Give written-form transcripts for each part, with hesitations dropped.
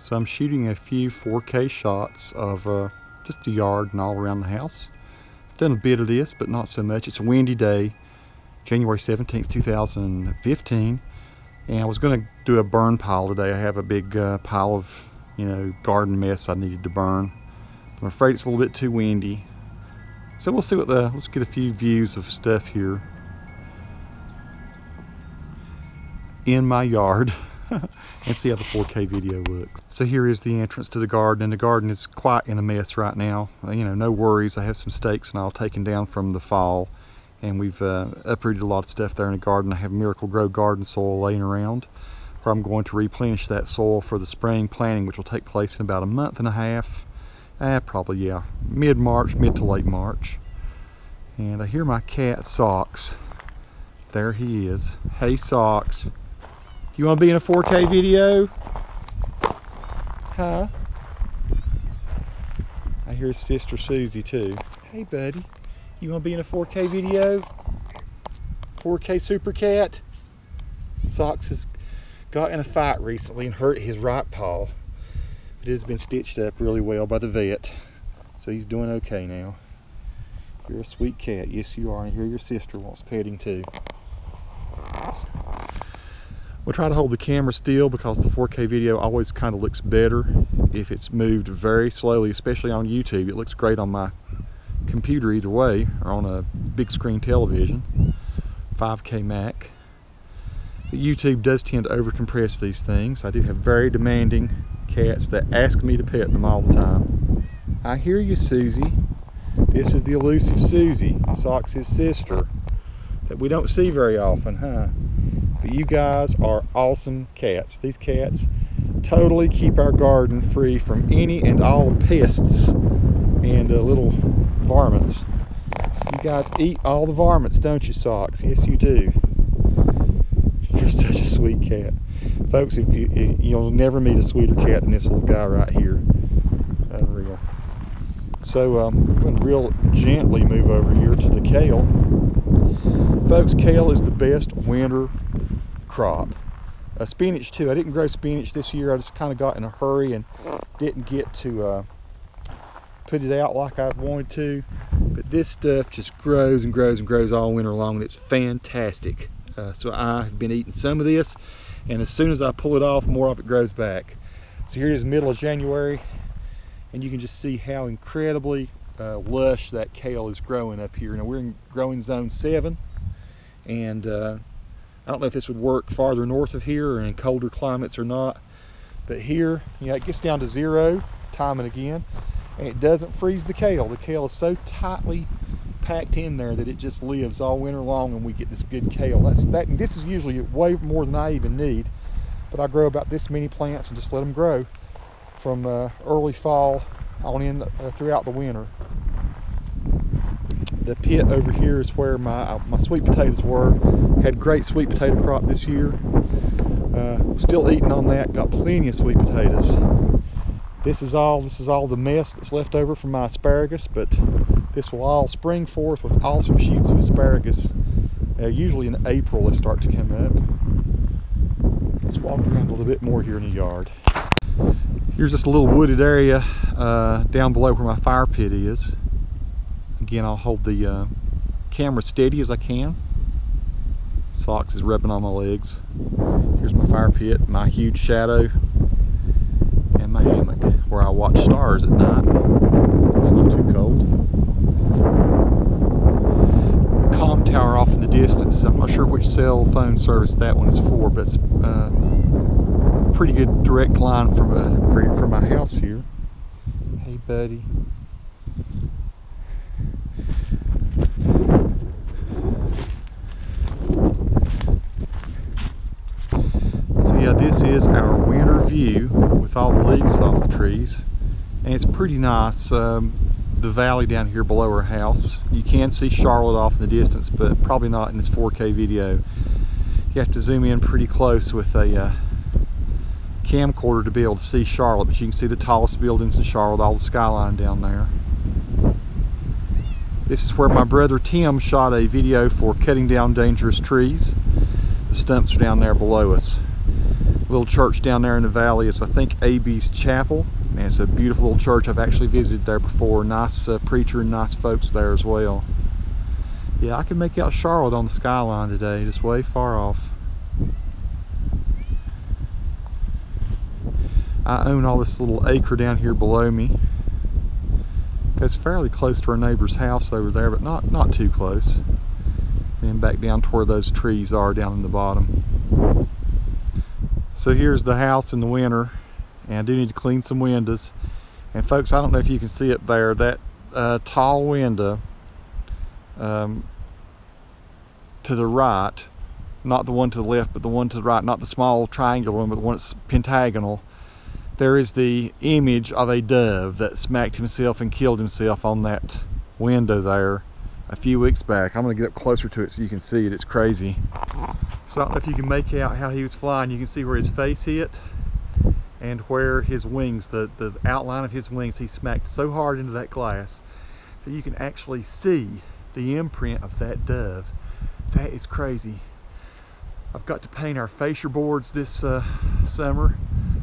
So I'm shooting a few 4K shots of just the yard and all around the house. I've done a bit of this, but not so much. It's a windy day, January 17th, 2015. And I was going to do a burn pile today. I have a big pile of, garden mess I needed to burn. I'm afraid it's a little bit too windy. So we'll see let's get a few views of stuff here in my yard and see how the 4K video looks. So here is the entrance to the garden, and the garden is quite in a mess right now. No worries. I have some stakes and all taken down from the fall, and we've uprooted a lot of stuff there in the garden. I have Miracle-Gro garden soil laying around where I'm going to replenish that soil for the spring planting, which will take place in about a month and a half. Probably, mid-March, mid to late March. And I hear my cat Socks. There he is. Hey Socks, you want to be in a 4K video? Huh? I hear his sister Suzie too. Hey buddy, you want to be in a 4K video? 4K Super Cat? Socks has got in a fight recently and hurt his right paw. It has been stitched up really well by the vet, so he's doing okay now. You're a sweet cat. Yes you are. And here your sister wants petting too. We'll try to hold the camera still because the 4K video always kind of looks better if it's moved very slowly, especially on YouTube. It looks great on my computer either way, or on a big screen television, 5K Mac. But YouTube does tend to overcompress these things. I do have very demanding cats that ask me to pet them all the time. I hear you, Suzie. This is the elusive Suzie, Socks' sister, that we don't see very often, huh? But you guys are awesome cats. These cats totally keep our garden free from any and all pests and little varmints. You guys eat all the varmints, don't you, Socks? Yes, you do. You're such a sweet cat. Folks, you'll never meet a sweeter cat than this little guy right here. Unreal. So I'm going to real gently move over here to the kale. Folks, kale is the best winter crop. Spinach too. I didn't grow spinach this year. I just kind of got in a hurry and didn't get to put it out like I wanted to. But this stuff just grows and grows and grows all winter long, and it's fantastic. So I have been eating some of this, and as soon as I pull it off, more of it grows back. So here it is, middle of January, and you can just see how incredibly lush that kale is growing up here. Now we're in growing zone 7, and I don't know if this would work farther north of here or in colder climates or not, but here, it gets down to 0 time and again, and it doesn't freeze the kale. The kale is so tightly packed in there that it just lives all winter long, and we get this good kale. This is usually way more than I even need, but I grow about this many plants and just let them grow from early fall on in throughout the winter. The pit over here is where my sweet potatoes were. Had great sweet potato crop this year. Still eating on that. Got plenty of sweet potatoes. This is all the mess that's left over from my asparagus, but this will all spring forth with awesome shoots of asparagus. Usually in April they start to come up. So let's walk around a little bit more here in the yard. Here's just a little wooded area down below where my fire pit is. Again, I'll hold the camera steady as I can. Socks is rubbing on my legs. Here's my fire pit, my huge shadow, and my hammock where I watch stars at night. It's not too cold. Comm tower off in the distance. I'm not sure which cell phone service that one is for, but it's a pretty good direct line from my house here. Hey buddy. Yeah, this is our winter view with all the leaves off the trees, and it's pretty nice. The valley down here below our house, you can see Charlotte off in the distance, but probably not in this 4K video. You have to zoom in pretty close with a camcorder to be able to see Charlotte, but you can see the tallest buildings in Charlotte, all the skyline down there. This is where my brother Tim shot a video for cutting down dangerous trees. The stumps are down there below us. little church down there in the valley. It's, I think, AB's Chapel, and it's a beautiful little church. I've actually visited there before. Nice preacher and nice folks there as well. Yeah, I can make out Charlotte on the skyline today, just way far off. I own all this little acre down here below me. It's fairly close to our neighbor's house over there, but not too close. And back down to where those trees are down in the bottom. So here's the house in the winter, and I do need to clean some windows. And folks, I don't know if you can see it there, that tall window to the right, not the one to the left, but the one to the right, not the small triangular one, but the one that's pentagonal. There is the image of a dove that smacked himself and killed himself on that window there a few weeks back. I'm going to get up closer to it so you can see it. It's crazy. So I don't know if you can make out how he was flying. You can see where his face hit and where his wings, the outline of his wings, he smacked so hard into that glass that you can actually see the imprint of that dove. That is crazy. I've got to paint our fascia boards this summer.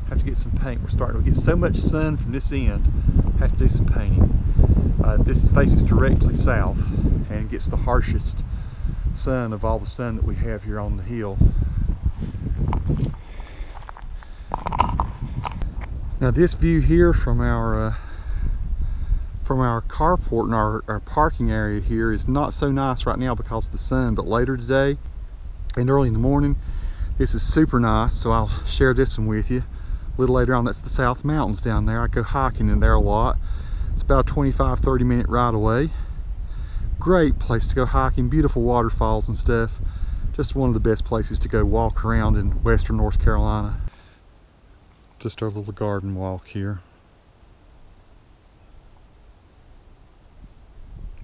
Have to get some paint. We're starting to get so much sun from this end. Have to do some painting. This faces directly south and gets the harshest sun of all the sun that we have here on the hill. Now this view here from our carport and our parking area here is not so nice right now because of the sun, but later today and early in the morning this is super nice, so I'll share this one with you. A little later on, that's the South Mountains down there. I go hiking in there a lot. It's about a 25-30 minute ride away. Great place to go hiking, beautiful waterfalls and stuff. Just one of the best places to go walk around in western North Carolina. Just our little garden walk here.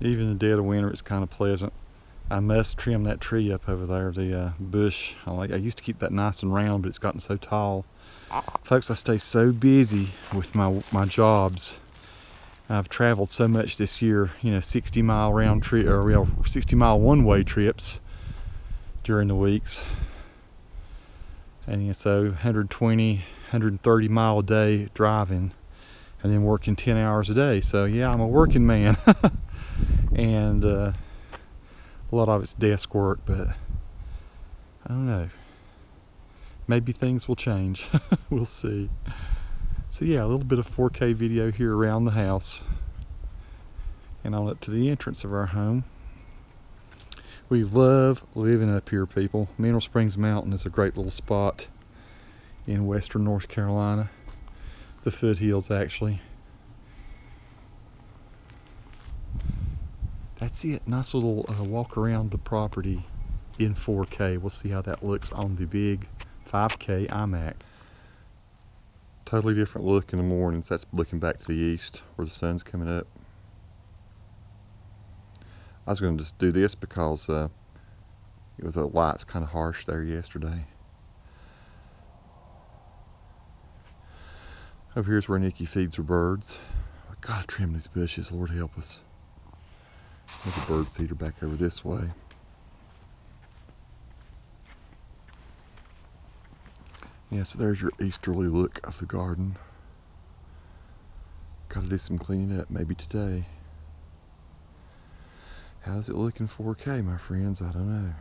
Even in the dead of winter, it's kind of pleasant. I must trim that tree up over there, the bush. I used to keep that nice and round, but it's gotten so tall. Folks, I stay so busy with my jobs. I've traveled so much this year, you know, 60-mile round trip, or 60-mile one-way trips during the weeks. And you know, so 120, 130 mile a day driving, and then working 10 hours a day. So yeah, I'm a working man. And a lot of it's desk work, but I don't know. Maybe things will change. We'll see. So yeah, a little bit of 4K video here around the house. And on up to the entrance of our home. We love living up here, people. Mineral Springs Mountain is a great little spot in western North Carolina. The foothills, actually. That's it. Nice little walk around the property in 4K. We'll see how that looks on the big 5K iMac. Totally different look in the mornings. That's looking back to the east where the sun's coming up. I was going to just do this because the light's kind of harsh there yesterday. Over here's where Nikki feeds her birds. I gotta trim these bushes, Lord help us. There's a bird feeder back over this way. Yeah, so there's your easterly look of the garden. Gotta do some cleaning up, maybe today. How does it look in 4K, my friends? I don't know.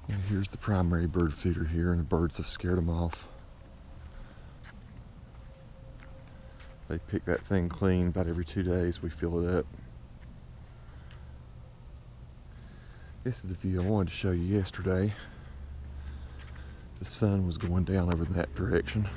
And here's the primary bird feeder here, and the birds have scared them off. They pick that thing clean about every 2 days. We fill it up. This is the view I wanted to show you yesterday. The sun was going down over that direction.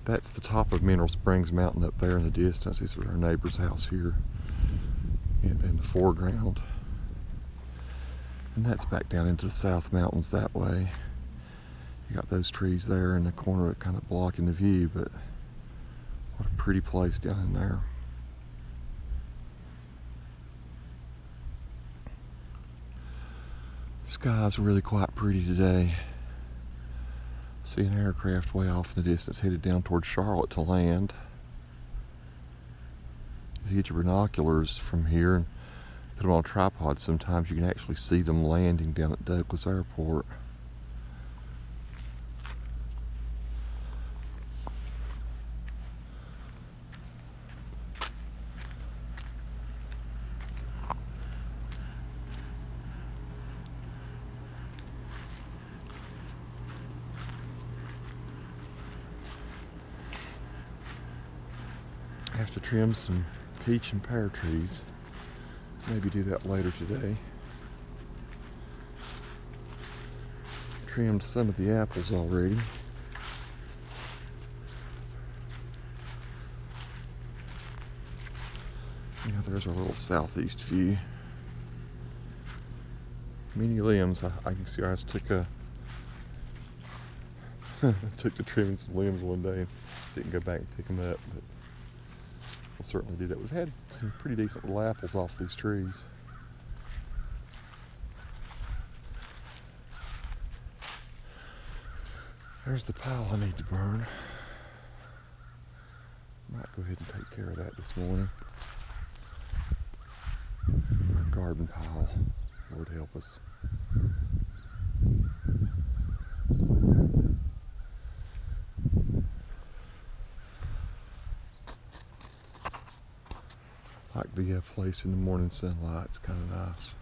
That's the top of Mineral Springs Mountain up there in the distance. This is our neighbor's house here in the foreground. And that's back down into the South Mountains that way. You got those trees there in the corner kind of blocking the view, but what a pretty place down in there. Sky's really quite pretty today. See an aircraft way off in the distance headed down towards Charlotte to land. to get your binoculars from here and put them on a tripod. Sometimes you can actually see them landing down at Douglas Airport. I have to trim some peach and pear trees. Maybe do that later today. Trimmed some of the apples already. Yeah, there's our little southeast view. Many limbs. I can see I just took took to trimming some limbs one day and didn't go back and pick them up, but we'll certainly do that. We've had some pretty decent little apples off these trees. There's the pile I need to burn. Might go ahead and take care of that this morning. My garden pile, Lord help us. Like the place in the morning sunlight, it's kind of nice.